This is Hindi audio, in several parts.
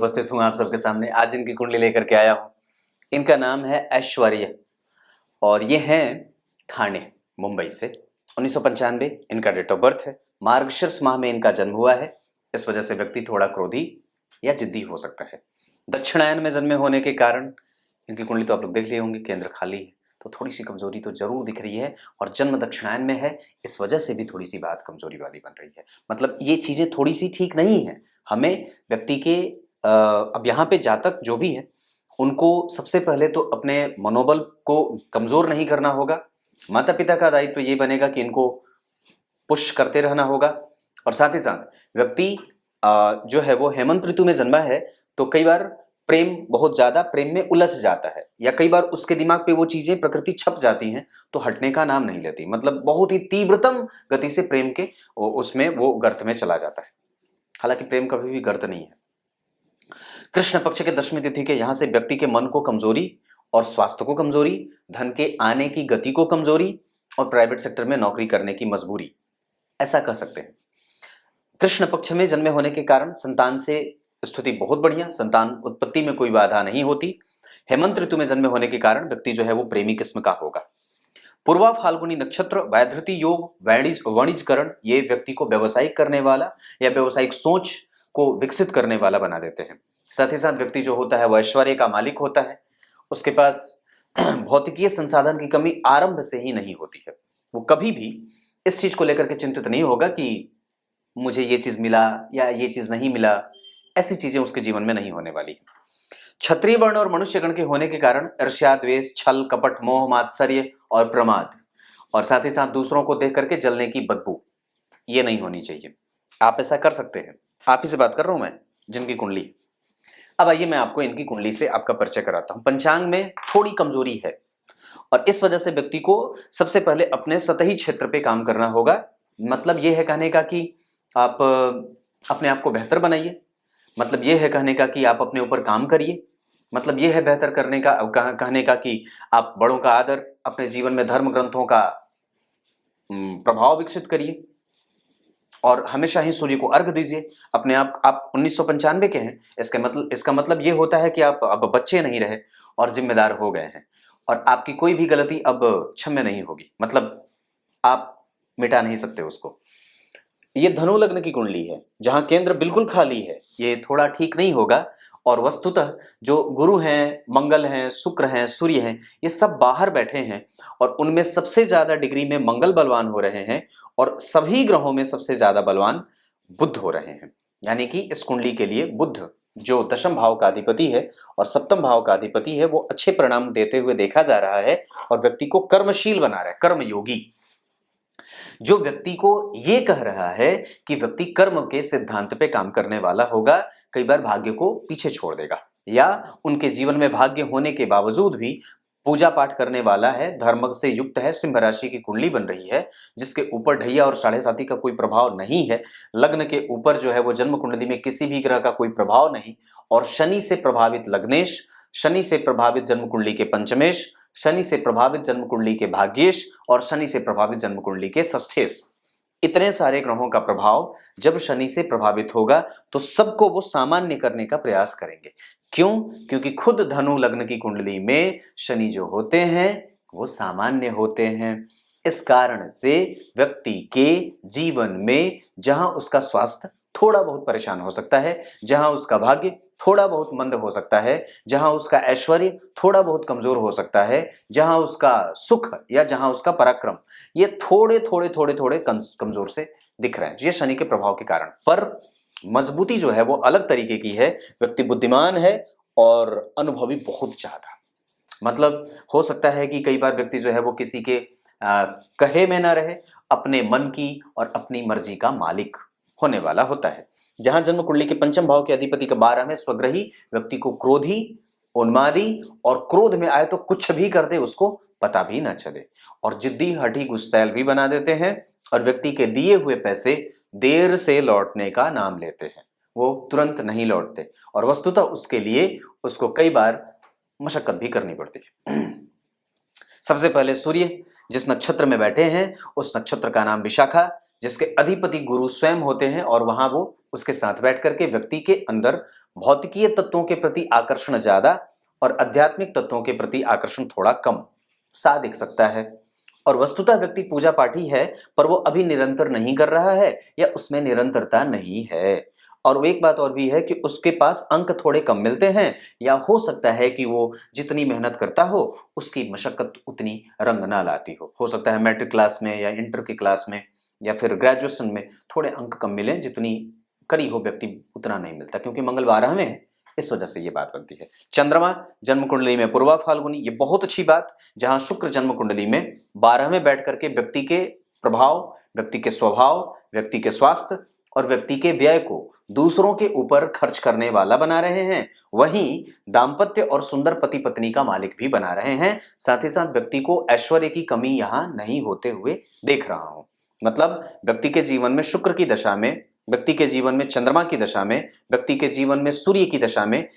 उपस्थित हूँ आप सबके सामने। आज इनकी कुंडली लेकर के आया हूँ। इनका नाम है ऐश्वर्य और ये हैं ठाणे, मुंबई से। 1995 इनका डेट ऑफ बर्थ है। मार्गशीर्ष माह में इनका जन्म हुआ है। इस वजह से व्यक्ति थोड़ा क्रोधी या जिद्दी हो सकता है। दक्षिणायन में जन्मे होने के कारण इनकी कुंडली तो आप लोग देख लिए होंगे, केंद्र खाली है, तो थोड़ी सी कमजोरी तो जरूर दिख रही है। और जन्म दक्षिणायन में है, इस वजह से भी थोड़ी सी बात कमजोरी वाली बन रही है। मतलब ये चीजें थोड़ी सी ठीक नहीं है। हमें व्यक्ति के अब यहाँ पे जातक जो भी है उनको सबसे पहले तो अपने मनोबल को कमजोर नहीं करना होगा। माता पिता का दायित्व ये बनेगा कि इनको पुश करते रहना होगा। और साथ ही साथ व्यक्ति जो है वो हेमंत ऋतु में जन्मा है, तो कई बार प्रेम बहुत ज्यादा प्रेम में उलझ जाता है, या कई बार उसके दिमाग पे वो चीजें प्रकृति छप जाती हैं तो हटने का नाम नहीं लेती। मतलब बहुत ही तीव्रतम गति से प्रेम के उसमें वो गर्त में चला जाता है। हालांकि प्रेम कभी भी गर्त नहीं है। कृष्ण पक्ष के दशमी तिथि के यहाँ से व्यक्ति के मन को कमजोरी और स्वास्थ्य को कमजोरी, धन के आने की गति को कमजोरी और प्राइवेट सेक्टर में नौकरी करने की मजबूरी, ऐसा कह सकते हैं। कृष्ण पक्ष में जन्मे होने के कारण संतान से स्थिति बहुत बढ़िया, संतान उत्पत्ति में कोई बाधा नहीं होती। हेमंत ऋतु में जन्मे होने के कारण व्यक्ति जो है वो प्रेमी किस्म का होगा। पूर्वा फाल्गुनी नक्षत्र, वैधृति योग, वाणिज्यकरण, ये व्यक्ति को व्यवसायिक करने वाला या व्यवसायिक सोच को विकसित करने वाला बना देते हैं। साथ ही साथ व्यक्ति जो होता है वह ऐश्वर्य का मालिक होता है। उसके पास भौतिकीय संसाधन की कमी आरंभ से ही नहीं होती है। वो कभी भी इस चीज को लेकर के चिंतित नहीं होगा कि मुझे ये चीज मिला या ये चीज नहीं मिला। ऐसी चीजें उसके जीवन में नहीं होने वाली। क्षत्रिय वर्ण और मनुष्य गण के होने के कारण ईर्ष्या, द्वेष, छल, कपट, मोह, मात्सर्य और प्रमाद, और साथ ही साथ दूसरों को देख करके जलने की बदबू, ये नहीं होनी चाहिए। आप ऐसा कर सकते हैं। आप ही से बात कर रहा हूं मैं, जिनकी कुंडली। अब आइए मैं आपको इनकी कुंडली से आपका परिचय कराता हूं। पंचांग में थोड़ी कमजोरी है और इस वजह से व्यक्ति को सबसे पहले अपने सतही क्षेत्र पे काम करना होगा। मतलब यह है कहने का कि आप अपने आप को बेहतर बनाइए। मतलब यह है कहने का कि आप अपने ऊपर काम करिए। मतलब यह है बेहतर करने का कहने का कि आप बड़ों का आदर, अपने जीवन में धर्म ग्रंथों का प्रभाव विकसित करिए और हमेशा ही सूर्य को अर्घ दीजिए। अपने आप 1995 के हैं, इसका मतलब ये होता है कि आप अब बच्चे नहीं रहे और जिम्मेदार हो गए हैं और आपकी कोई भी गलती अब क्षम्य नहीं होगी। मतलब आप मिटा नहीं सकते उसको। ये धनु लग्न की कुंडली है जहां केंद्र बिल्कुल खाली है। ये थोड़ा ठीक नहीं होगा। और वस्तुतः जो गुरु हैं, मंगल हैं, शुक्र हैं, सूर्य हैं, ये सब बाहर बैठे हैं और उनमें सबसे ज्यादा डिग्री में मंगल बलवान हो रहे हैं और सभी ग्रहों में सबसे ज्यादा बलवान बुध हो रहे हैं। यानी कि इस कुंडली के लिए बुध जो दशम भाव का अधिपति है और सप्तम भाव का अधिपति है, वो अच्छे परिणाम देते हुए देखा जा रहा है और व्यक्ति को कर्मशील बना रहा है, कर्मयोगी। जो व्यक्ति को यह कह रहा है कि व्यक्ति कर्म के सिद्धांत पे काम करने वाला होगा, कई बार भाग्य को पीछे छोड़ देगा या उनके जीवन में भाग्य होने के बावजूद भी पूजा पाठ करने वाला है, धर्म से युक्त है। सिंह राशि की कुंडली बन रही है जिसके ऊपर ढैया और साढ़े साथी का कोई प्रभाव नहीं है। लग्न के ऊपर जो है वो जन्म कुंडली में किसी भी ग्रह का कोई प्रभाव नहीं और शनि से प्रभावित लग्नेश, शनि से प्रभावित जन्म कुंडली के पंचमेश, शनि से प्रभावित जन्म कुंडली के भाग्येश और शनि से प्रभावित जन्म कुंडली के षष्ठेश। इतने सारे ग्रहों का प्रभाव जब शनि से प्रभावित होगा तो सबको वो सामान्य करने का प्रयास करेंगे। क्यों? क्योंकि खुद धनु लग्न की कुंडली में शनि जो होते हैं वो सामान्य होते हैं। इस कारण से व्यक्ति के जीवन में जहां उसका स्वास्थ्य थोड़ा बहुत परेशान हो सकता है, जहां उसका भाग्य थोड़ा बहुत मंद हो सकता है, जहां उसका ऐश्वर्य थोड़ा बहुत कमजोर हो सकता है, जहां उसका सुख या जहां उसका पराक्रम ये थोड़े थोड़े थोड़े थोड़े कमजोर से दिख रहे हैं, ये शनि के प्रभाव के कारण। पर मजबूती जो है वो अलग तरीके की है। व्यक्ति बुद्धिमान है और अनुभवी बहुत ज्यादा। मतलब हो सकता है कि कई बार व्यक्ति जो है वो किसी के कहे में ना रहे, अपने मन की और अपनी मर्जी का मालिक होने वाला होता है। जहां जन्म कुंडली के पंचम भाव के अधिपति का 12वें स्वग्रही व्यक्ति को क्रोधी, उन्मादी और क्रोध में आए तो कुछ भी कर दे उसको पता भी ना चले और जिद्दी, हठी, गुस्सैल भी बना देते हैं और व्यक्ति के दिए हुए पैसे देर से लौटने का नाम लेते हैं, वो तुरंत नहीं लौटते और वस्तुतः उसके लिए उसको कई बार मशक्कत भी करनी पड़ती है। सबसे पहले सूर्य जिस नक्षत्र में बैठे हैं उस नक्षत्र का नाम विशाखा, जिसके अधिपति गुरु स्वयं होते हैं और वहां वो उसके साथ बैठ करके व्यक्ति के अंदर भौतिकीय तत्वों के प्रति आकर्षण ज्यादा और आध्यात्मिक तत्वों के प्रति आकर्षण थोड़ा कम सा दिख सकता है। और वस्तुतः व्यक्ति पूजा पाठी है, पर वो अभी निरंतर नहीं कर रहा है या उसमें निरंतरता नहीं है। और वो एक बात और भी है कि उसके पास अंक थोड़े कम मिलते हैं, या हो सकता है कि वो जितनी मेहनत करता हो उसकी मशक्कत उतनी रंग ना लाती हो सकता है मैट्रिक क्लास में या इंटर की क्लास में या फिर ग्रेजुएशन में थोड़े अंक कम मिले, जितनी करी हो व्यक्ति उतना नहीं मिलता, क्योंकि मंगल 12 में है, इस वजह से ये बात बनती है। चंद्रमा जन्म कुंडली में पूर्वा फाल्गुनी, ये बहुत अच्छी बात, जहां शुक्र जन्म कुंडली में 12 में बैठ करके व्यक्ति के प्रभाव, व्यक्ति के स्वभाव, व्यक्ति के स्वास्थ्य और व्यक्ति के व्यय को दूसरों के ऊपर खर्च करने वाला बना रहे हैं, वहीं दाम्पत्य और सुंदर पति पत्नी का मालिक भी बना रहे हैं। साथ ही साथ व्यक्ति को ऐश्वर्य की कमी यहां नहीं होते हुए देख रहा हूं। मतलब व्यक्ति के जीवन में शुक्र की दशा में, व्यक्ति के जीवन में चंद्रमा की दशा में, व्यक्ति के जीवन में सूर्य की दशा में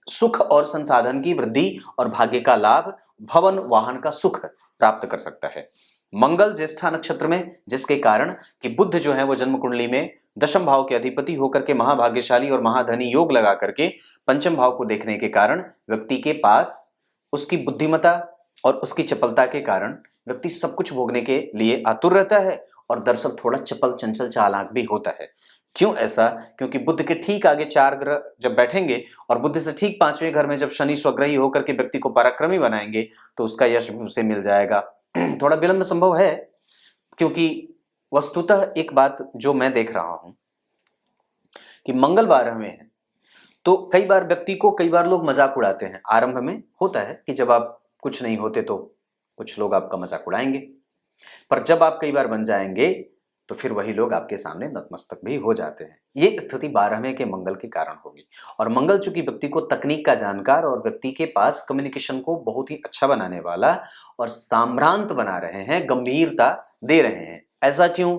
सुख और संसाधन की वृद्धि और भाग्य का लाभ, भवन वाहन का सुख प्राप्त कर सकता है। मंगल ज्येष्ठा नक्षत्र में, जिसके कारण कि बुध जो है वो जन्म कुंडली में दशम भाव के अधिपति होकर के महाभाग्यशाली और महाधनी योग लगा करके पंचम भाव को देखने के कारण व्यक्ति के पास उसकी बुद्धिमता और उसकी चपलता के कारण व्यक्ति सब कुछ भोगने के लिए आतुर रहता है और दरअसल थोड़ा चपल चंचल चालाक भी होता है। क्यों ऐसा? क्योंकि बुध के ठीक आगे 4 ग्रह जब बैठेंगे और बुध से ठीक 5वें घर में जब शनि स्वग्रही होकर के व्यक्ति को पराक्रमी बनाएंगे तो उसका यश भी उसे मिल जाएगा। थोड़ा विलंब संभव है, क्योंकि वस्तुतः एक बात जो मैं देख रहा हूं कि मंगल 12 में है, तो कई बार व्यक्ति को कई बार लोग मजाक उड़ाते हैं। आरंभ में होता है कि जब आप कुछ नहीं होते तो कुछ लोग आपका मजाक उड़ाएंगे, पर जब आप कई बार बन जाएंगे तो फिर वही लोग आपके सामने नतमस्तक भी हो जाते हैं। ये स्थिति 12वें के मंगल के कारण होगी। और मंगल चूंकि व्यक्ति को तकनीक का जानकार और व्यक्ति के पास कम्युनिकेशन को बहुत ही अच्छा बनाने वाला और साम्रांत बना रहे हैं, गंभीरता दे रहे हैं। ऐसा क्यों?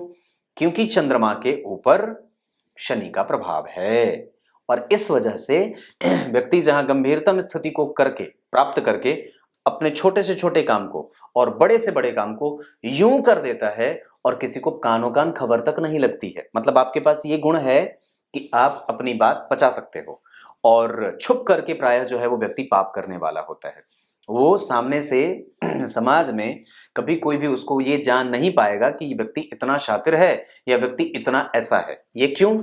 क्योंकि चंद्रमा के ऊपर शनि का प्रभाव है और इस वजह से व्यक्ति जहां गंभीरतम स्थिति को करके प्राप्त करके अपने छोटे से छोटे काम को और बड़े से बड़े काम को यूं कर देता है और किसी को कानो कान खबर तक नहीं लगती है। मतलब आपके पास ये गुण है कि आप अपनी बात पचा सकते हो, और छुप करके प्रायः जो है वो व्यक्ति पाप करने वाला होता है। वो सामने से समाज में कभी कोई भी उसको ये जान नहीं पाएगा कि ये व्यक्ति इतना शातिर है या व्यक्ति इतना ऐसा है। ये क्यों?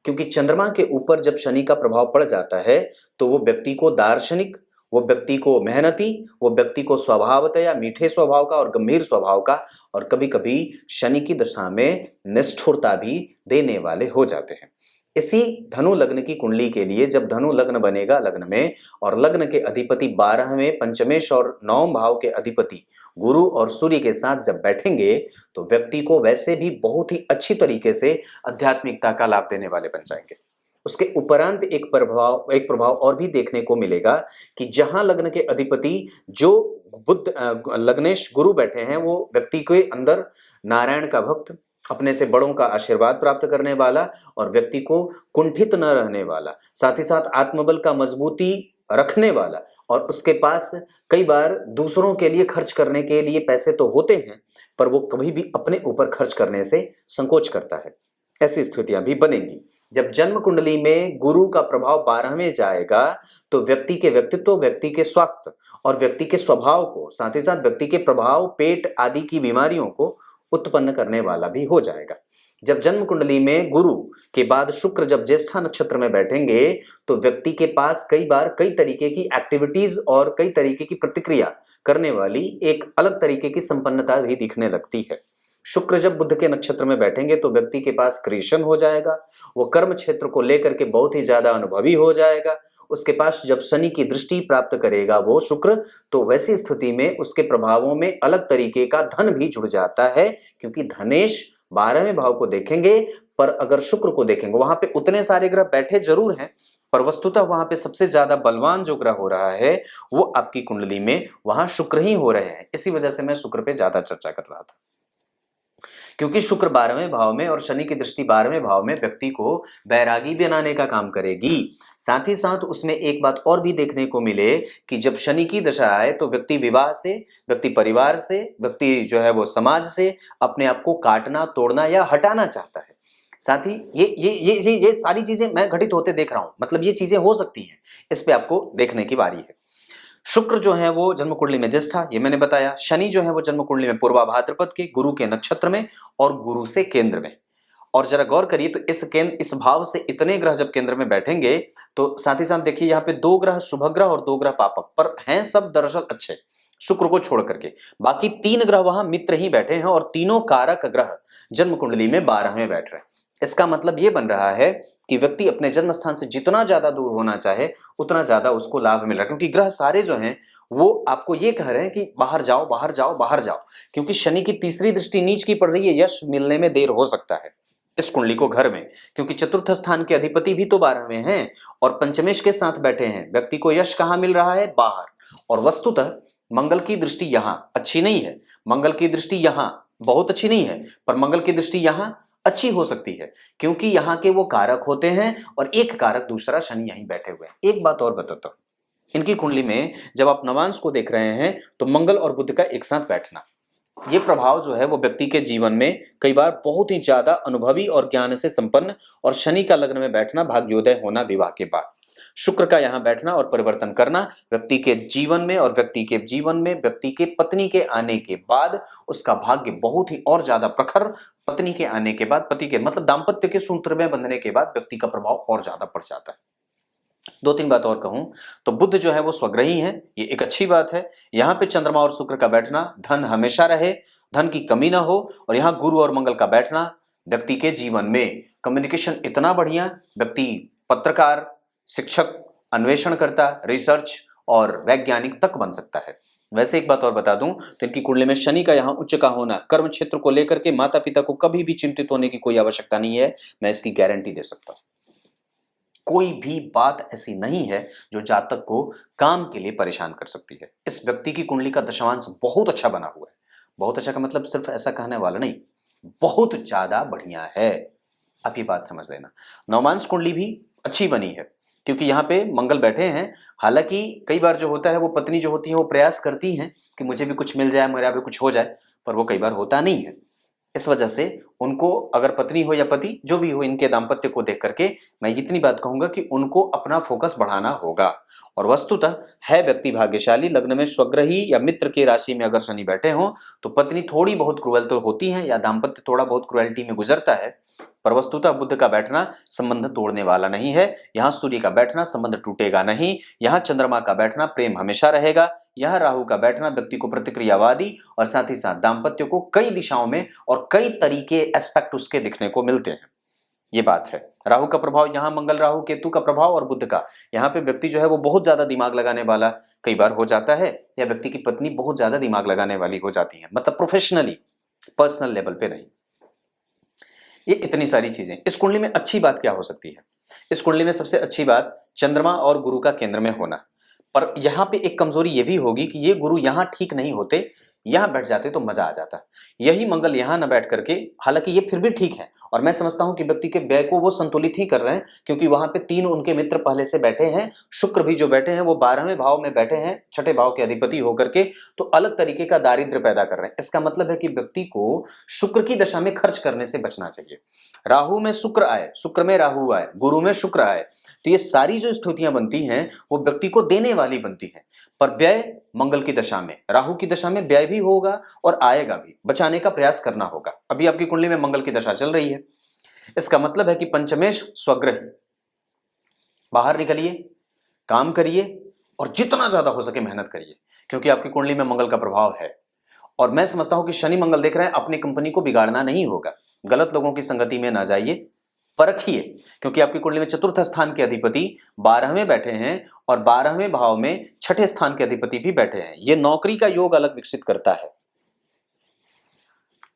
क्योंकि चंद्रमा के ऊपर जब शनि का प्रभाव पड़ जाता है तो वो व्यक्ति को दार्शनिक, वो व्यक्ति को मेहनती, वो व्यक्ति को स्वभावतया मीठे स्वभाव का और गंभीर स्वभाव का, और कभी कभी शनि की दशा में निष्ठुरता भी देने वाले हो जाते हैं। इसी धनु लग्न की कुंडली के लिए जब धनु लग्न बनेगा लग्न में, और लग्न के अधिपति 12वें पंचमेश और 9वें भाव के अधिपति गुरु और सूर्य के साथ जब बैठेंगे तो व्यक्ति को वैसे भी बहुत ही अच्छी तरीके से आध्यात्मिकता का लाभ देने वाले बन जाएंगे। उसके उपरांत एक प्रभाव और भी देखने को मिलेगा कि जहां लग्न के अधिपति जो बुध लग्नेश गुरु बैठे हैं, वो व्यक्ति के अंदर नारायण का भक्त, अपने से बड़ों का आशीर्वाद प्राप्त करने वाला और व्यक्ति को कुंठित न रहने वाला, साथ ही साथ आत्मबल का मजबूती रखने वाला, और उसके पास कई बार दूसरों के लिए खर्च करने के लिए पैसे तो होते हैं पर वो कभी भी अपने ऊपर खर्च करने से संकोच करता है। ऐसी स्थितियां भी बनेंगी। जब जन्म कुंडली में गुरु का प्रभाव 12वें जाएगा तो व्यक्ति के व्यक्तित्व, व्यक्ति के स्वास्थ्य और व्यक्ति के स्वभाव को, साथ ही साथ व्यक्ति के प्रभाव पेट आदि की बीमारियों को उत्पन्न करने वाला भी हो जाएगा। जब जन्म कुंडली में गुरु के बाद शुक्र जब ज्येष्ठा नक्षत्र में बैठेंगे तो व्यक्ति के पास कई बार कई तरीके की एक्टिविटीज और कई तरीके की प्रतिक्रिया करने वाली एक अलग तरीके की संपन्नता भी दिखने लगती है। शुक्र जब बुध के नक्षत्र में बैठेंगे तो व्यक्ति के पास क्रिएशन हो जाएगा, वो कर्म क्षेत्र को लेकर के बहुत ही ज्यादा अनुभवी हो जाएगा। उसके पास जब शनि की दृष्टि प्राप्त करेगा वो शुक्र, तो वैसी स्थिति में उसके प्रभावों में अलग तरीके का धन भी जुड़ जाता है, क्योंकि धनेश 12वें भाव को देखेंगे, पर अगर शुक्र को देखेंगे वहां पे उतने सारे ग्रह बैठे जरूर हैं, पर वस्तुतः वहां पे सबसे ज्यादा बलवान जो ग्रह हो रहा है वो आपकी कुंडली में वहां शुक्र ही हो रहे हैं। इसी वजह से मैं शुक्र पे ज्यादा चर्चा कर रहा था। क्योंकि शुक्र 12वें भाव में और शनि की दृष्टि 12वें भाव में व्यक्ति को बैरागी बनाने का काम करेगी। साथ ही साथ उसमें एक बात और भी देखने को मिले कि जब शनि की दशा आए तो व्यक्ति विवाह से, व्यक्ति परिवार से, व्यक्ति जो है वो समाज से अपने आप को काटना, तोड़ना या हटाना चाहता है। साथ ही ये सारी चीजें मैं घटित होते देख रहा हूं, मतलब ये चीजें हो सकती हैं, इस पे आपको देखने की बारी है। शुक्र जो है वो जन्म कुंडली में ज्येष्ठा, ये मैंने बताया। शनि जो है वो जन्म कुंडली में पूर्वा भाद्रपद के, गुरु के नक्षत्र में और गुरु से केंद्र में। और जरा गौर करिए तो इस भाव से इतने ग्रह जब केंद्र में बैठेंगे तो साथ ही साथ देखिए यहाँ पे 2 ग्रह शुभ ग्रह और 2 ग्रह पापक, पर हैं सब दरअसल अच्छे, शुक्र को छोड़ करके बाकी 3 ग्रह वहां मित्र ही बैठे हैं और तीनों कारक ग्रह जन्म कुंडली में 12वें बैठ रहे हैं। इसका मतलब ये बन रहा है कि व्यक्ति अपने जन्म स्थान से जितना ज्यादा दूर होना चाहे उतना ज्यादा उसको लाभ मिल रहा है, क्योंकि ग्रह सारे जो हैं वो आपको ये कह रहे हैं कि बाहर जाओ, बाहर जाओ, बाहर जाओ। क्योंकि शनि की तीसरी दृष्टि नीच की पड़ रही है, यश मिलने में देर हो सकता है इस कुंडली को घर में, क्योंकि चतुर्थ स्थान के अधिपति भी तो 12वें हैं और पंचमेश के साथ बैठे हैं। व्यक्ति को यश कहाँ मिल रहा है? बाहर। और वस्तुतः मंगल की दृष्टि यहां अच्छी नहीं है, मंगल की दृष्टि यहां बहुत अच्छी नहीं है, पर मंगल की दृष्टि यहां अच्छी हो सकती है, क्योंकि यहाँ के वो कारक होते हैं और एक कारक दूसरा शनि यहीं बैठे हुए हैं। एक बात और बताता हूं, इनकी कुंडली में जब आप नवांश को देख रहे हैं तो मंगल और बुध का एक साथ बैठना, ये प्रभाव जो है वो व्यक्ति के जीवन में कई बार बहुत ही ज्यादा अनुभवी और ज्ञान से संपन्न, और शनि का लग्न में बैठना, भाग्योदय होना विवाह के बाद, शुक्र का यहां बैठना और परिवर्तन करना व्यक्ति के जीवन में, और व्यक्ति के जीवन में व्यक्ति के पत्नी के आने के बाद उसका भाग्य बहुत ही और ज्यादा प्रखर, पत्नी के आने के बाद, पति के मतलब दाम्पत्य के सूत्र में बंधने के बाद व्यक्ति का प्रभाव और ज्यादा बढ़ जाता है। 2-3 बात और कहूं तो बुध जो है वो स्वग्रही है, ये एक अच्छी बात है। यहाँ पे चंद्रमा और शुक्र का बैठना, धन हमेशा रहे, धन की कमी ना हो। और यहाँ गुरु और मंगल का बैठना व्यक्ति के जीवन में कम्युनिकेशन इतना बढ़िया, व्यक्ति पत्रकार, शिक्षक, अन्वेषणकर्ता, रिसर्च और वैज्ञानिक तक बन सकता है। वैसे एक बात और बता दूं तो इनकी कुंडली में शनि का यहाँ उच्च का होना कर्म क्षेत्र को लेकर के माता पिता को कभी भी चिंतित होने की कोई आवश्यकता नहीं है, मैं इसकी गारंटी दे सकता हूं। कोई भी बात ऐसी नहीं है जो जातक को काम के लिए परेशान कर सकती है। इस व्यक्ति की कुंडली का दशमांश बहुत अच्छा बना हुआ है। बहुत अच्छा का मतलब सिर्फ ऐसा कहने वाला नहीं, बहुत ज्यादा बढ़िया है। आप ये बात समझ लेना। नवमांश कुंडली भी अच्छी बनी है क्योंकि यहाँ पे मंगल बैठे हैं। हालांकि कई बार जो होता है वो पत्नी जो होती है वो प्रयास करती हैं कि मुझे भी कुछ मिल जाए, मेरा भी कुछ हो जाए, पर वो कई बार होता नहीं है। इस वजह से उनको, अगर पत्नी हो या पति जो भी हो, इनके दाम्पत्य को देख करके मैं इतनी बात कहूंगा कि उनको अपना फोकस बढ़ाना होगा। और वस्तुतः है व्यक्ति भाग्यशाली, लग्न में स्वग्रही या मित्र की राशि में अगर शनि बैठे हो तो पत्नी थोड़ी बहुत क्रूअल तो होती है या दाम्पत्य थोड़ा बहुत क्रूएल्टी में गुजरता है, पर वस्तुतः बुध का बैठना संबंध तोड़ने वाला नहीं है। यहाँ सूर्य का बैठना संबंध टूटेगा नहीं। यहाँ चंद्रमा का बैठना प्रेम हमेशा रहेगा। यहाँ राहु का बैठना व्यक्ति को प्रतिक्रियावादी और साथ ही साथ दाम्पत्य को कई दिशाओं में और कई तरीके एस्पेक्ट उसके दिखने को मिलते हैं। ये बात है। राहु का प्रभाव यहाँ मंगल राहु केतु का प्रभाव और बुध का, यहाँ पे व्यक्ति जो है वो बहुत ज्यादा दिमाग लगाने वाला कई बार हो जाता है, या व्यक्ति की पत्नी बहुत ज्यादा दिमाग लगाने वाली हो जाती है, मतलब प्रोफेशनली, पर्सनल लेवल पे नहीं। ये इतनी सारी चीजें इस कुंडली में। अच्छी बात क्या हो सकती है इस कुंडली में? सबसे अच्छी बात चंद्रमा और गुरु का केंद्र में होना। पर यहां पे एक कमजोरी ये भी होगी कि ये गुरु यहां ठीक नहीं होते, यहां बैठ जाते तो मजा आ जाता। यही मंगल यहां न बैठ करके, हालांकि ये फिर भी ठीक है और मैं समझता हूं कि व्यक्ति के व्यय को वो संतुलित ही कर रहे हैं, क्योंकि वहां पे 3 उनके मित्र पहले से बैठे हैं। शुक्र भी जो बैठे हैं वो 12वें भाव में बैठे हैं, छठे भाव के अधिपति होकर के, तो अलग तरीके का दारिद्र्य पैदा कर रहे हैं। इसका मतलब है कि व्यक्ति को शुक्र की दशा में खर्च करने से बचना चाहिए। राहु में शुक्र आए, शुक्र में राहु आए, गुरु में शुक्र आए, तो ये सारी जो स्थितियां बनती हैं वो व्यक्ति को देने वाली बनती हैं। पर व्यय मंगल की दशा में, राहु की दशा में व्यय भी होगा और आएगा भी, बचाने का प्रयास करना होगा। अभी आपकी कुंडली में मंगल की दशा चल रही है, इसका मतलब है कि पंचमेश स्वग्रह, बाहर निकलिए, काम करिए और जितना ज्यादा हो सके मेहनत करिए, क्योंकि आपकी कुंडली में मंगल का प्रभाव है। और मैं समझता हूं कि शनि मंगल देख रहे हैं, अपनी कंपनी को बिगाड़ना नहीं होगा, गलत लोगों की संगति में ना जाइए, परखिए, क्योंकि आपकी कुंडली में चतुर्थ स्थान के अधिपति 12वें बैठे हैं और 12वें भाव में छठे स्थान के अधिपति भी बैठे हैं। ये नौकरी का योग अलग विकसित करता है।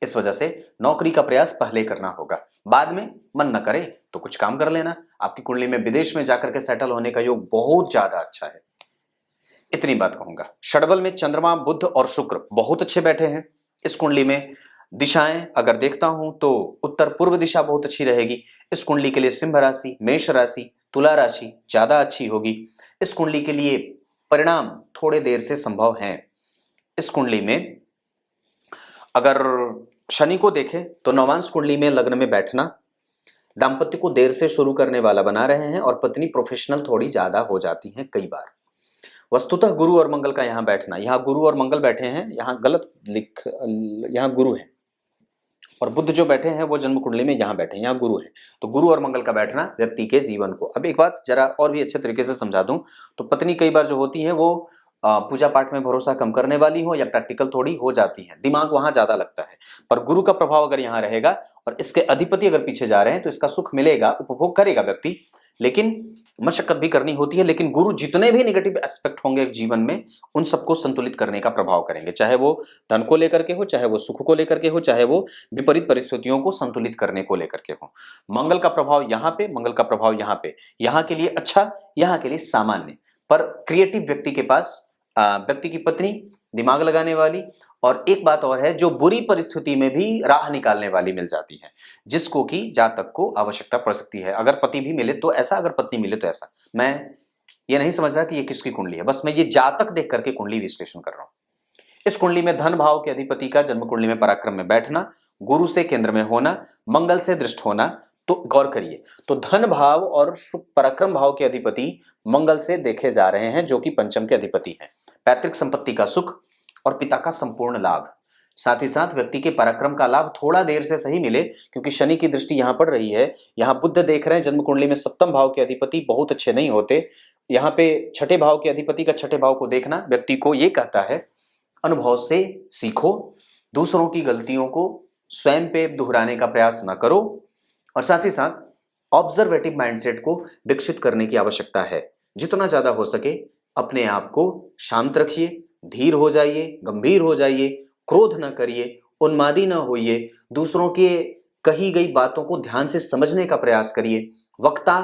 इस वजह से नौकरी का प्रयास पहले करना होगा, बाद में मन न करे तो कुछ काम कर लेना। आपकी कुंडली में विदेश में जाकर के सेटल होने का योग बहुत ज्यादा अच्छा है, इतनी बात कहूंगा। षडबल में चंद्रमा, बुध और शुक्र बहुत अच्छे बैठे हैं इस कुंडली में। दिशाएं अगर देखता हूं तो उत्तर पूर्व दिशा बहुत अच्छी रहेगी। इस कुंडली के लिए सिंह राशि, मेष राशि, तुला राशि ज्यादा अच्छी होगी। इस कुंडली के लिए परिणाम थोड़े देर से संभव हैं। इस कुंडली में अगर शनि को देखें तो नवांश कुंडली में लग्न में बैठना दाम्पत्य को देर से शुरू करने वाला बना रहे हैं और पत्नी प्रोफेशनल थोड़ी ज्यादा हो जाती हैं कई बार। वस्तुतः गुरु और मंगल का यहाँ बैठना, यहाँ गुरु और मंगल बैठे हैं, यहाँ गलत यहाँ गुरु है और बुध जो बैठे हैं वो जन्म कुंडली में यहाँ बैठे हैं, यहाँ गुरु है। तो गुरु और मंगल का बैठना व्यक्ति के जीवन को, अब एक बात जरा और भी अच्छे तरीके से समझा दूं तो पत्नी कई बार जो होती है वो पूजा पाठ में भरोसा कम करने वाली हो या प्रैक्टिकल थोड़ी हो जाती है, दिमाग वहां ज्यादा लगता है। पर गुरु का प्रभाव अगर यहाँ रहेगा और इसके अधिपति अगर पीछे जा रहे हैं तो इसका सुख मिलेगा, उपभोग करेगा व्यक्ति, लेकिन मशक्कत भी करनी होती है। लेकिन गुरु जितने भी नेगेटिव एस्पेक्ट होंगे जीवन में उन सबको संतुलित करने का प्रभाव करेंगे, चाहे वो धन को लेकर के हो, चाहे वो सुख को लेकर के हो, चाहे वो विपरीत परिस्थितियों को संतुलित करने को लेकर के हो। मंगल का प्रभाव यहाँ पे, मंगल का प्रभाव यहाँ पे, यहाँ के लिए अच्छा, यहाँ के लिए सामान्य। पर क्रिएटिव व्यक्ति के पास व्यक्ति की पत्नी दिमाग लगाने वाली, और एक बात और है जो बुरी परिस्थिति में भी राह निकालने वाली मिल जाती है, जिसको कि जातक को आवश्यकता पड़ सकती है। अगर पति भी मिले तो ऐसा, अगर पत्नी मिले तो ऐसा। मैं ये नहीं समझ रहा कि ये किसकी कुंडली है, बस मैं ये जातक देख करके कुंडली विश्लेषण कर रहा हूं। इस कुंडली में धन भाव के अधिपति का जन्म कुंडली में पराक्रम में बैठना, गुरु से केंद्र में होना, मंगल से दृष्ट होना, तो गौर करिए तो धन भाव और पराक्रम भाव के अधिपति मंगल से देखे जा रहे हैं जो कि पंचम के अधिपति हैं। पैतृक संपत्ति का सुख और पिता का संपूर्ण लाभ, साथ ही साथ व्यक्ति के पराक्रम का लाभ थोड़ा देर से सही मिले क्योंकि शनि की दृष्टि यहां पड़ रही है। यहां बुध देख रहे हैं जन्म कुंडली में सप्तम भाव के अधिपति बहुत अच्छे नहीं होते। यहां पे छठे भाव के अधिपति का छठे भाव को देखना व्यक्ति को यह कहता है अनुभव से सीखो, दूसरों की गलतियों को स्वयं पे दोहराने का प्रयास न करो, और साथ ही साथ ऑब्जर्वेटिव माइंडसेट को विकसित करने की आवश्यकता है। जितना ज्यादा हो सके अपने आप को शांत रखिए, धीर हो जाइए, गंभीर हो जाइए, क्रोध न करिए, उन्मादी न होइए, दूसरों के कही गई बातों को ध्यान से समझने का प्रयास करिए। वक्ता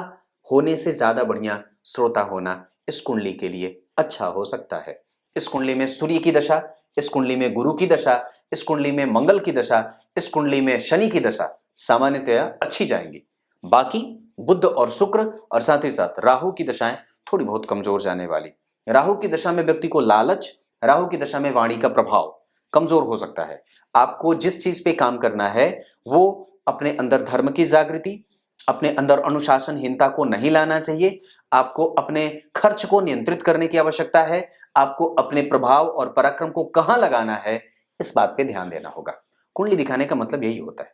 होने से ज्यादा बढ़िया श्रोता होना इस कुंडली के लिए अच्छा हो सकता है। इस कुंडली में सूर्य की दशा, इस कुंडली में गुरु की दशा, इस कुंडली में मंगल की दशा, इस कुंडली में शनि की दशा सामान्यतया अच्छी जाएंगी। बाकी बुध और शुक्र और साथ ही साथ राहु की दशाएं थोड़ी बहुत कमजोर जाने वाली। राहु की दशा में व्यक्ति को लालच, राहु की दशा में वाणी का प्रभाव कमजोर हो सकता है। आपको जिस चीज पे काम करना है वो अपने अंदर धर्म की जागृति, अपने अंदर अनुशासनहीनता को नहीं लाना चाहिए। आपको अपने खर्च को नियंत्रित करने की आवश्यकता है। आपको अपने प्रभाव और पराक्रम को कहां लगाना है इस बात पे ध्यान देना होगा। कुंडली दिखाने का मतलब यही होता है।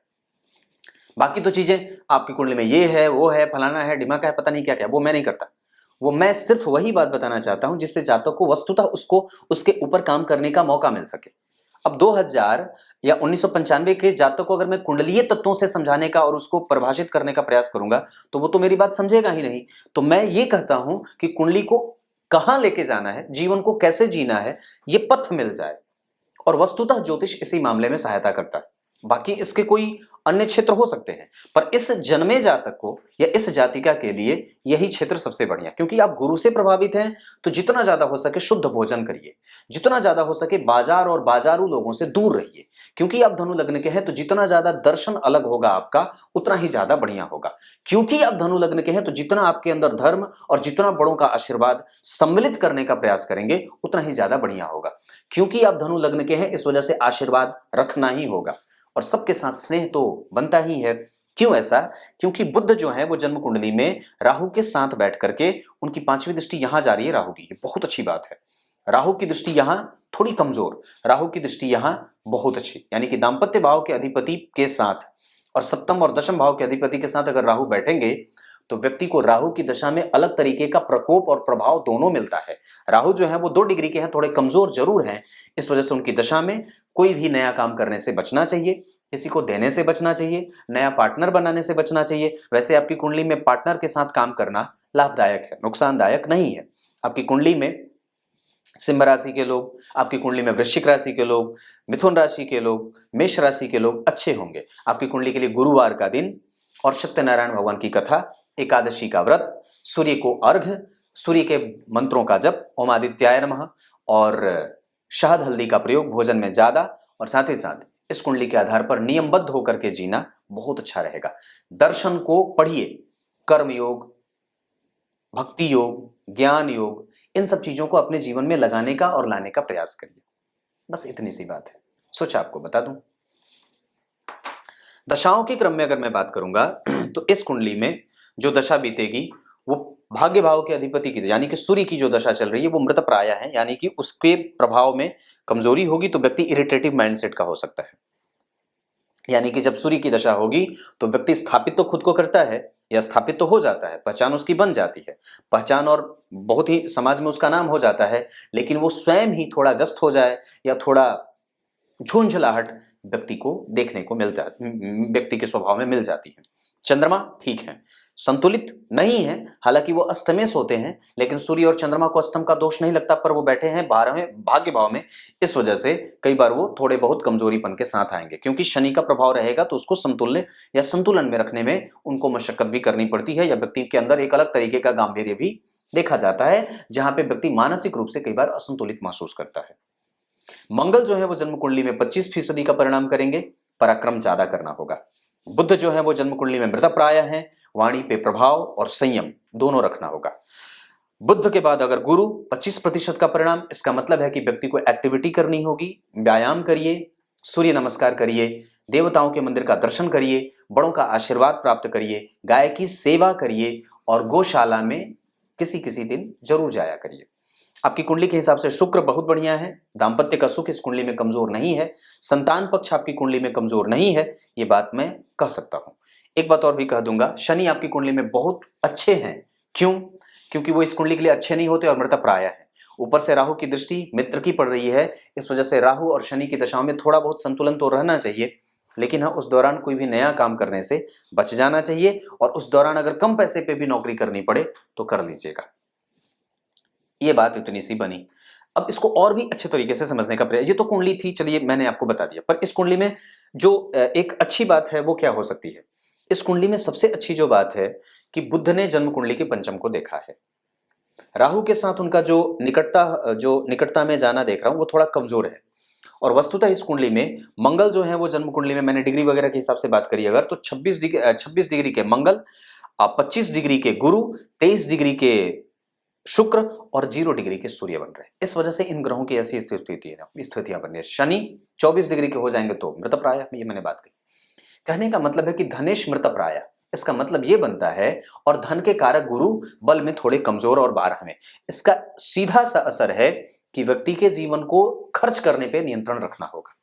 बाकी तो चीजें आपकी कुंडली में ये है, वो है, फलाना है, डिमाका है, पता नहीं क्या क्या, वो मैं नहीं करता। वो मैं सिर्फ वही बात बताना चाहता हूं जिससे जातक को वस्तुतः उसको उसके ऊपर काम करने का मौका मिल सके। अब 2000 या 1995 के जातक को अगर मैं कुंडलीय तत्वों से समझाने का और उसको परिभाषित करने का प्रयास करूंगा तो वो तो मेरी बात समझेगा ही नहीं। तो मैं ये कहता हूं कि कुंडली को कहां लेके जाना है, जीवन को कैसे जीना है, ये पथ मिल जाए, और वस्तुतः ज्योतिष इसी मामले में सहायता करता है। बाकी इसके कोई अन्य क्षेत्र हो सकते हैं, पर इस जन्मे जातक को या इस जातिका के लिए यही क्षेत्र सबसे बढ़िया, क्योंकि आप गुरु से प्रभावित हैं तो जितना ज्यादा हो सके शुद्ध भोजन करिए, जितना ज्यादा हो सके बाजार और बाजारू लोगों से दूर रहिए, क्योंकि आप धनु लग्न के हैं तो जितना ज्यादा दर्शन अलग होगा आपका उतना ही ज्यादा बढ़िया होगा। क्योंकि आप धनु लग्न के हैं तो जितना आपके अंदर धर्म और जितना बड़ों का आशीर्वाद सम्मिलित करने का प्रयास करेंगे उतना ही ज्यादा बढ़िया होगा। क्योंकि आप धनु लग्न के हैं इस वजह से आशीर्वाद रखना ही होगा और सबके साथ स्नेह तो बनता ही है। क्यों ऐसा? क्योंकि बुध जो है वो जन्म कुंडली में राहु के साथ बैठ करके उनकी 5वीं दृष्टि यहां जा रही है राहु की, ये बहुत अच्छी बात है। राहु की दृष्टि यहां थोड़ी कमजोर, राहु की दृष्टि यहां बहुत अच्छी, यानी कि दाम्पत्य भाव के अधिपति के साथ और सप्तम और दशम भाव के अधिपति के साथ अगर राहु बैठेंगे तो व्यक्ति को राहु की दशा में अलग तरीके का प्रकोप और प्रभाव दोनों मिलता है। राहु जो है वो 2 डिग्री के हैं, थोड़े कमजोर जरूर हैं, इस वजह से उनकी दशा में कोई भी नया काम करने से बचना चाहिए, किसी को देने से बचना चाहिए, नया पार्टनर बनाने से बचना चाहिए। वैसे आपकी कुंडली में पार्टनर के साथ काम करना लाभदायक है, नुकसानदायक नहीं है। आपकी कुंडली में सिंह राशि के लोग, आपकी कुंडली में वृश्चिक राशि के लोग, मिथुन राशि के लोग, मेष राशि के लोग अच्छे होंगे। आपकी कुंडली के लिए गुरुवार का दिन और सत्यनारायण भगवान की कथा, एकादशी का व्रत, सूर्य को अर्घ्य, सूर्य के मंत्रों का जप, ओम आदित्याय नमः, और शहद हल्दी का प्रयोग भोजन में ज्यादा, और साथ ही साथ इस कुंडली के आधार पर नियमबद्ध होकर के जीना बहुत अच्छा रहेगा। दर्शन को पढ़िए, कर्म योग, भक्ति योग, ज्ञान योग, इन सब चीजों को अपने जीवन में लगाने का और लाने का प्रयास करिए। बस इतनी सी बात है। सोचा आपको बता दूं। दशाओं के क्रम में अगर मैं बात करूंगा तो इस कुंडली में जो दशा बीतेगी वो भाग्य भाव के अधिपति की, यानी कि सूर्य की जो दशा चल रही है वो मृत प्राय है, यानी कि उसके प्रभाव में कमजोरी होगी तो व्यक्ति इरिटेटिव माइंडसेट का हो सकता है। यानी कि जब सूर्य की दशा होगी तो व्यक्ति स्थापित तो खुद को करता है या स्थापित तो हो जाता है, पहचान उसकी बन जाती है, पहचान और बहुत ही समाज में उसका नाम हो जाता है, लेकिन वो स्वयं ही थोड़ा व्यस्त हो जाए या थोड़ा झुंझलाहट व्यक्ति को देखने को मिलता है, व्यक्ति के स्वभाव में मिल जाती है। चंद्रमा ठीक है, संतुलित नहीं है, हालांकि वो अस्तमेश होते हैं, लेकिन सूर्य और चंद्रमा को अस्तम का दोष नहीं लगता, पर वो बैठे हैं 12वें भाग्य भाव में। इस वजह से कई बार वो थोड़े बहुत कमजोरीपन के साथ आएंगे, क्योंकि शनि का प्रभाव रहेगा तो उसको समतुल्य या संतुलन में रखने में उनको मशक्कत भी करनी पड़ती है, या व्यक्ति के अंदर एक अलग तरीके का गांभीर्य भी देखा जाता है, जहां पे व्यक्ति मानसिक रूप से कई बार असंतुलित महसूस करता है। मंगल जो है वो जन्म कुंडली में 25% का परिणाम करेंगे, पराक्रम ज्यादा करना होगा। बुध जो है वो जन्म कुंडली में मृत प्राय है, वाणी पे प्रभाव और संयम दोनों रखना होगा। बुध के बाद अगर गुरु 25% का परिणाम, इसका मतलब है कि व्यक्ति को एक्टिविटी करनी होगी, व्यायाम करिए, सूर्य नमस्कार करिए, देवताओं के मंदिर का दर्शन करिए, बड़ों का आशीर्वाद प्राप्त करिए, गाय की सेवा करिए और गौशाला में किसी किसी दिन जरूर जाया करिए। आपकी कुंडली के हिसाब से शुक्र बहुत बढ़िया है, दाम्पत्य का सुख इस कुंडली में कमजोर नहीं है, संतान पक्ष आपकी कुंडली में कमजोर नहीं है, ये बात मैं कह सकता हूं। एक बात और भी कह दूंगा, शनि आपकी कुंडली में बहुत अच्छे हैं। क्यों? क्योंकि वो इस कुंडली के लिए अच्छे नहीं होते और मृत प्राय है। ऊपर से राहु की दृष्टि मित्र की पड़ रही है, इस वजह से राहु और शनि की दशाओं में थोड़ा बहुत संतुलन तो रहना चाहिए, लेकिन हाँ उस दौरान कोई भी नया काम करने से बच जाना चाहिए, और उस दौरान अगर कम पैसे पे भी नौकरी करनी पड़े तो कर लीजिएगा। ये बात इतनी सी बनी। अब इसको और भी अच्छे तरीके से समझने का प्रयास, ये तो कुंडली थी, चलिए मैंने आपको बता दिया, पर इस कुंडली में जो एक अच्छी बात है वो क्या हो सकती है? इस कुंडली में सबसे अच्छी जो बात है कि बुध ने जन्म कुंडली के पंचम को देखा है। राहु के साथ उनका जो निकटता में जाना देख रहा हूं वो थोड़ा कमजोर है, और वस्तुतः इस कुंडली में मंगल जो है वो जन्म कुंडली में, मैंने डिग्री वगैरह के हिसाब से बात करी अगर, तो 26 डिग्री के मंगल, 25 डिग्री के गुरु, 23 डिग्री के शुक्र और 0 डिग्री के सूर्य बन रहे हैं। इस वजह से इन ग्रहों की ऐसी स्थितियां बन रही है। शनि 24 डिग्री के हो जाएंगे तो मृत प्राय, ये मैंने बात कही। कहने का मतलब है कि धनेश मृत प्राय, इसका मतलब ये बनता है, और धन के कारक गुरु बल में थोड़े कमजोर और 12 में, इसका सीधा सा असर है कि व्यक्ति के जीवन को खर्च करने पर नियंत्रण रखना होगा।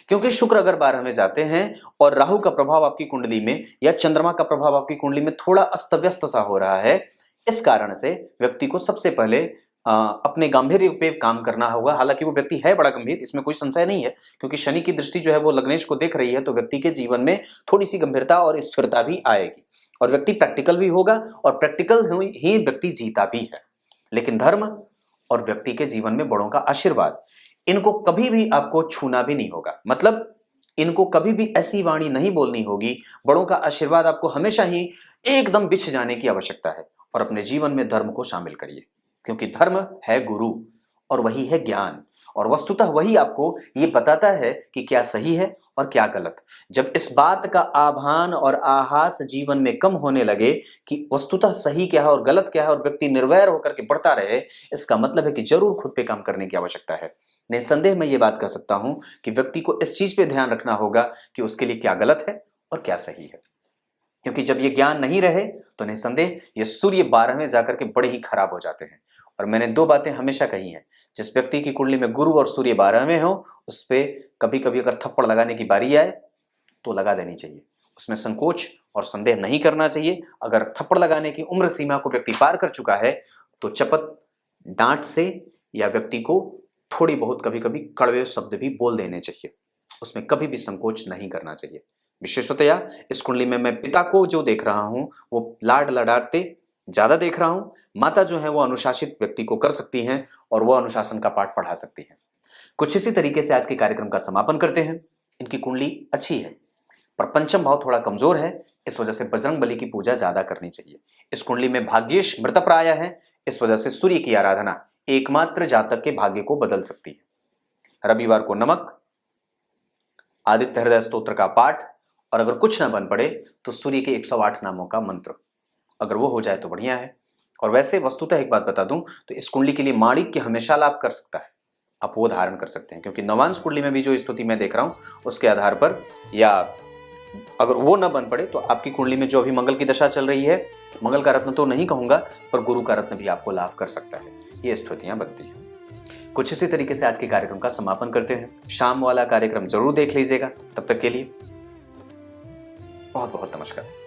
क्योंकि शुक्र अगर 12 में जाते हैं और राहु का प्रभाव आपकी कुंडली में या चंद्रमा का प्रभाव आपकी कुंडली में थोड़ा अस्त व्यस्त सा हो रहा है, इस कारण से व्यक्ति को सबसे पहले अपने गंभीर्य पे काम करना होगा। हालांकि वो व्यक्ति है बड़ा गंभीर, इसमें कोई संशय नहीं है, क्योंकि शनि की दृष्टि जो है वो लग्नेश को देख रही है, तो व्यक्ति के जीवन में थोड़ी सी गंभीरता और स्थिरता भी आएगी, और व्यक्ति प्रैक्टिकल भी होगा, और प्रैक्टिकल ही व्यक्ति जीता भी है। लेकिन धर्म और व्यक्ति के जीवन में बड़ों का आशीर्वाद, इनको कभी भी आपको छूना भी नहीं होगा। मतलब इनको कभी भी ऐसी वाणी नहीं बोलनी होगी, बड़ों का आशीर्वाद आपको हमेशा ही एकदम बिछ जाने की आवश्यकता है, और अपने जीवन में धर्म को शामिल करिए, क्योंकि धर्म है गुरु और वही है ज्ञान, और वस्तुतः वही आपको ये बताता है कि क्या सही है और क्या गलत। जब इस बात का आभान और आभास जीवन में कम होने लगे कि वस्तुतः सही क्या है और गलत क्या है, और व्यक्ति निर्वैर होकर के बढ़ता रहे, इसका मतलब है कि जरूर खुद पे काम करने की आवश्यकता है। निसंदेह मैं ये बात कह सकता हूं कि व्यक्ति को इस चीज पे ध्यान रखना होगा कि उसके लिए क्या गलत है और क्या सही है, क्योंकि जब ये ज्ञान नहीं रहे तो निसंदेह ये सूर्य 12 में जाकर के बड़े ही खराब हो जाते हैं। और मैंने 2 बातें हमेशा कही हैं, जिस व्यक्ति की कुंडली में गुरु और सूर्य 12 में हो, उस पर कभी कभी अगर थप्पड़ लगाने की बारी आए तो लगा देनी चाहिए, उसमें संकोच और संदेह नहीं करना चाहिए। अगर थप्पड़ लगाने की उम्र सीमा को व्यक्ति पार कर चुका है तो चपत डांट से या व्यक्ति को थोड़ी बहुत कभी कभी कड़वे शब्द भी बोल देने चाहिए, उसमें कभी भी संकोच नहीं करना चाहिए। विशेषतया इस कुंडली में मैं पिता को जो देख रहा हूं वो लाड लडाते ज्यादा देख रहा हूं। माता जो है वो अनुशासित व्यक्ति को कर सकती हैं और वो अनुशासन का पाठ पढ़ा सकती हैं। कुछ इसी तरीके से आज के कार्यक्रम का समापन करते हैं। इनकी कुंडली अच्छी है पर पंचम भाव थोड़ा कमजोर है, इस वजह से बजरंग बली की पूजा ज्यादा करनी चाहिए। इस कुंडली में भाग्येश मृत प्राय है, इस वजह से सूर्य की आराधना एकमात्र जातक के भाग्य को बदल सकती है। रविवार को नमक, आदित्य हृदय स्तोत्र का पाठ, और अगर कुछ ना बन पड़े तो सूर्य के 108 नामों का मंत्र, अगर वो हो जाए तो बढ़िया है। और वैसे वस्तुतः एक बात बता दूं तो इस कुंडली के लिए माणिक्य हमेशा लाभ कर सकता है, आप वो धारण कर सकते हैं, क्योंकि नवांश कुंडली में भी जो स्तुति मैं देख रहा हूं उसके आधार पर, या अगर वो ना बन पड़े तो आपकी कुंडली में जो अभी मंगल की दशा चल रही है, मंगल का रत्न तो नहीं कहूंगा पर गुरु का रत्न भी आपको लाभ कर सकता है, ये स्थितियां बनती हैं। कुछ इसी तरीके से आज के कार्यक्रम का समापन करते हैं। शाम वाला कार्यक्रम जरूर देख लीजिएगा। तब तक के लिए बहुत बहुत नमस्कार।